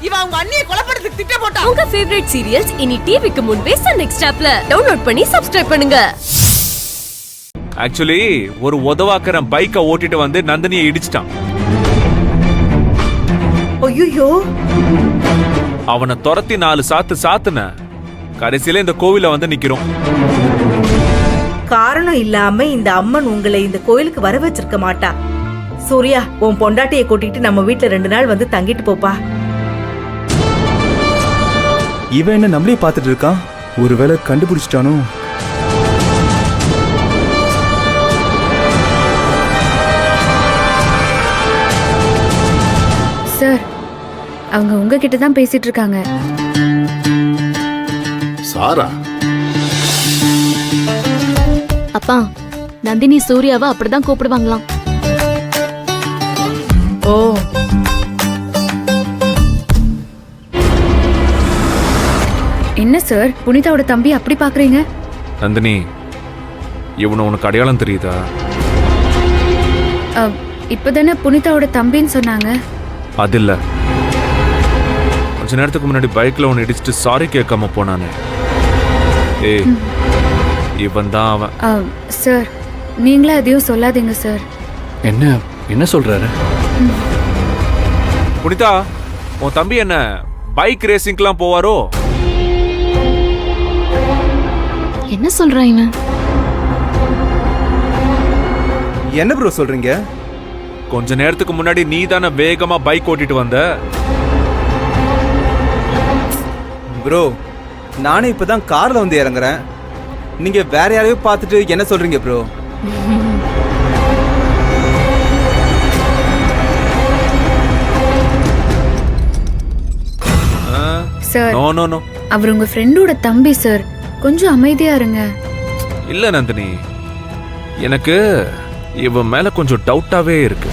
இவன் அவங்க அண்ணியை கொலைப்படுறதுக்கு திட்டம் போட்டான். உங்க ஃபேவரட் சீரியல்ஸ் இனி டிவிக்கு முன்பே சன் நெக்ஸ்ட் ஆப்ல டவுன்லோட் பண்ணி சப்ஸ்கிரைப் பண்ணுங்க. ஆக்சுவலி ஒரு உதவாக்கறன் பைக்கை ஓட்டிட்டு வந்து நந்தினியை இடிச்சிட்டான். ஐயோ, அவனை துரத்தி 4 சாத்து சாத்துன கடைசியில இந்த கோவில வந்து நிக்கிறோம். காரணம் இல்லாம இந்த அம்மன் உங்களை இந்த கோயிலுக்கு வர வச்சிருக்க மாட்டா. சூர்யா, உன் பொண்டாட்டியை கூட்டிட்டு நம்ம வீட்டுல 2 நாள் வந்து தங்கிட்டு போப்பா. இவன் என்ன நம்மளே பார்த்துட்டு இருக்கான்? ஒருவேளை கண்டுபிடிச்சிட்டானோ? சார், அவங்க உங்ககிட்ட தான் பேசிட்டு இருக்காங்க. சாரா? அப்பா, நந்தினி சூர்யாவை அப்படிதான் கூப்பிடுவாங்களாம். ஓ, என்ன சார், புனிதாவோட தம்பி அப்படி பாக்குறீங்க? நந்தினி, இவனை உனக்கு அடையாளம் தெரியுதா? இப்பதானே புனிதாவோட தம்பின்னு சொன்னாங்க. அது இல்ல, கொஞ்ச நேரத்துக்கு முன்னாடி பைக்ல ஒன்னு இடிச்சிட்டு சாரி கேட்காம போனானே, ஏய் இவன் தான் அவன். சார், நீங்களே அதையும் சொல்லாதீங்க சார். என்ன சொல்றாரு? புனிதா, உன் தம்பி என்ன பைக் ரேசிங்லாம் போவாரோ? என்ன சொல்றான் இவன்? என்ன ப்ரோ சொல்றீங்க? கொஞ்ச நேரத்துக்கு முன்னாடி நீ தானே வேகமா பைக் ஓட்டிட்டு வந்த. ப்ரோ, நானே இப்பதான் கார்ல வந்து இறங்குறேன். நீங்க வேற யாரையோ பார்த்துட்டு என்ன சொல்றீங்க bro? Sir, no no no, அவர் உங்க ஃப்ரெண்டோட தம்பி சார். கொஞ்சம் அமைதியா இருங்க. இல்ல நந்தினி, எனக்கு இவன் மேல கொஞ்சம் டவுட்டாவே இருக்கு.